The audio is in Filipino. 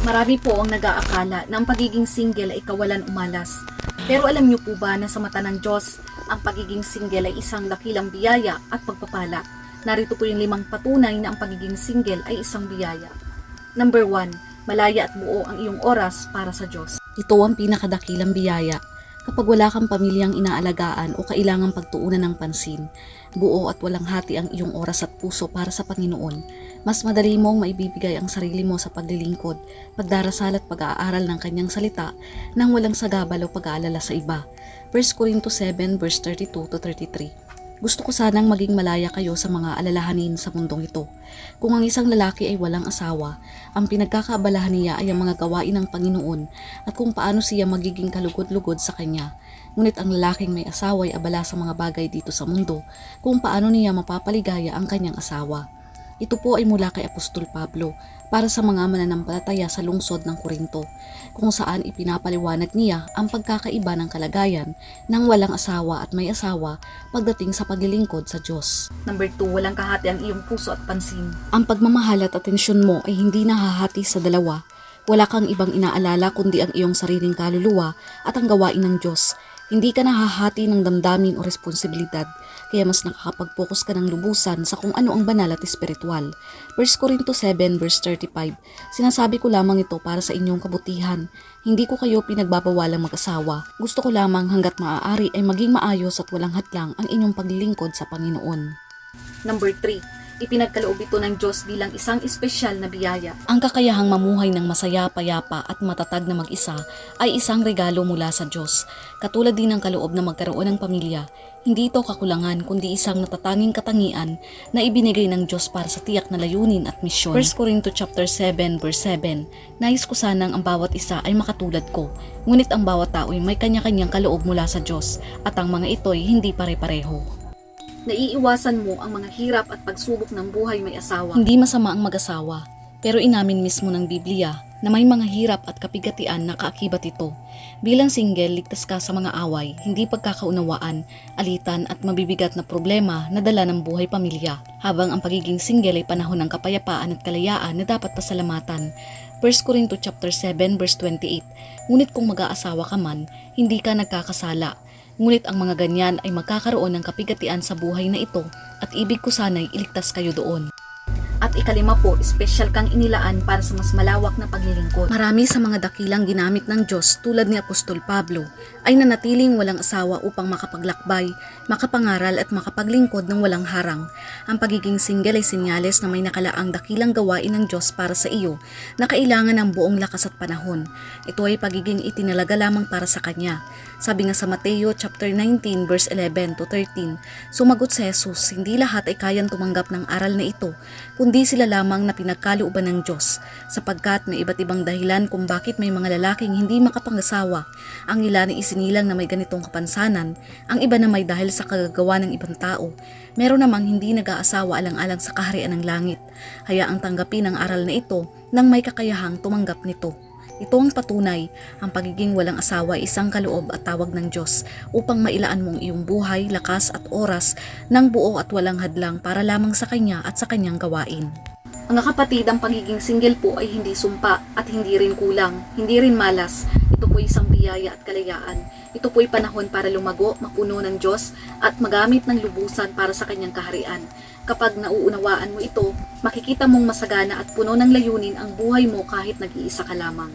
Marami po ang nag-aakala na ang pagiging single ay kawalan umalas. Pero alam niyo po ba na sa mata ng Diyos, ang pagiging single ay isang dakilang biyaya at pagpapala? Narito po yung 5 patunay na ang pagiging single ay isang biyaya. Number 1, malaya at buo ang iyong oras para sa Diyos. Ito ang pinakadakilang biyaya. Kapag wala kang pamilyang inaalagaan o kailangang pagtuunan ng pansin, buo at walang hati ang iyong oras at puso para sa Panginoon, mas madali mong maibibigay ang sarili mo sa paglilingkod, pagdarasal at pag-aaral ng kanyang salita nang walang sagabal o pag-aalala sa iba. 1 Corinto 7 verse 32-33. Gusto ko sanang maging malaya kayo sa mga alalahanin sa mundong ito. Kung ang isang lalaki ay walang asawa, ang pinagkakaabalahan niya ay ang mga gawain ng Panginoon at kung paano siya magiging kalugod-lugod sa kanya. Ngunit ang lalaking may asawa ay abala sa mga bagay dito sa mundo, kung paano niya mapapaligaya ang kanyang asawa. Ito po ay mula kay Apostol Pablo para sa mga mananampalataya sa lungsod ng Corinto, kung saan ipinapaliwanag niya ang pagkakaiba ng kalagayan ng walang asawa at may asawa pagdating sa paglilingkod sa Diyos. Number 2, walang kahati ang iyong puso at pansin. Ang pagmamahal at atensyon mo ay hindi nahahati sa dalawa. Wala kang ibang inaalala kundi ang iyong sariling kaluluwa at ang gawain ng Diyos. Hindi ka nahahati ng damdamin o responsibilidad, kaya mas nakakapag-focus ka ng lubusan sa kung ano ang banal at espiritual. 1 Corinto 7 verse 35. Sinasabi ko lamang ito para sa inyong kabutihan. Hindi ko kayo pinagbabawalang mag-asawa. Gusto ko lamang hanggat maaari ay maging maayos at walang hadlang ang inyong paglilingkod sa Panginoon. Number 3. Ipinagkaloob ito ng Diyos bilang isang espesyal na biyaya. Ang kakayahang mamuhay ng masaya, payapa at matatag na mag-isa ay isang regalo mula sa Diyos. Katulad din ng kaloob na magkaroon ng pamilya, hindi ito kakulangan kundi isang natatanging katangian na ibinigay ng Diyos para sa tiyak na layunin at misyon. 1 Corinto chapter 7 verse 7. Nais ko sanang ang bawat isa ay makatulad ko, ngunit ang bawat tao ay may kanya-kanyang kaloob mula sa Diyos at ang mga ito ay hindi pare-pareho. Naiiwasan mo ang mga hirap at pagsubok ng buhay may asawa. Hindi masama ang mag-asawa, pero inamin mismo ng Biblia na may mga hirap at kapigatian na kaakibat ito. Bilang single, ligtas ka sa mga away, hindi pagkakaunawaan, alitan at mabibigat na problema na dala ng buhay pamilya, habang ang pagiging single ay panahon ng kapayapaan at kalayaan na dapat pasalamatan. 1 Corinto chapter 7 verse 28. Ngunit kung mag-aasawa ka man, hindi ka nagkakasala. Ngunit ang mga ganyan ay magkakaroon ng kapigatian sa buhay na ito at ibig ko sana'y iligtas kayo doon. At ikalima po, espesyal kang inilaan para sa mas malawak na paglilingkod. Marami sa mga dakilang ginamit ng Diyos tulad ni Apostol Pablo ay nanatiling walang asawa upang makapaglakbay, makapangaral at makapaglingkod ng walang harang. Ang pagiging single ay senyales na may nakalaang dakilang gawain ng Diyos para sa iyo na kailangan ng buong lakas at panahon. Ito ay pagiging itinalaga lamang para sa Kanya. Sabi nga sa Mateo chapter 19 verse 11-13, sumagot si Jesus, hindi lahat ay kayang tumanggap ng aral na ito, kundi sila lamang na pinagkalooban ng Diyos, sapagkat may iba't ibang dahilan kung bakit may mga lalaking hindi makapangasawa. Ang ilan ay isinilang na may ganitong kapansanan, ang iba na may dahil sa kagagawa ng ibang tao. Meron namang hindi nag-aasawa alang-alang sa kaharian ng langit. Hayaang tanggapin ang aral na ito nang may kakayahang tumanggap nito. Ito ang patunay, ang pagiging walang asawa ay isang kaloob at tawag ng Diyos upang mailaan mong iyong buhay, lakas at oras ng buo at walang hadlang para lamang sa Kanya at sa Kanyang gawain. Mga kapatid, ang pagiging single po ay hindi sumpa at hindi rin kulang, hindi rin malas. Ito po ay isang biyaya at kalayaan. Ito po ay panahon para lumago, mapuno ng Diyos at magamit ng lubusan para sa Kanyang kaharian. Kapag nauunawaan mo ito, makikita mong masagana at puno ng layunin ang buhay mo kahit nag-iisa ka lamang.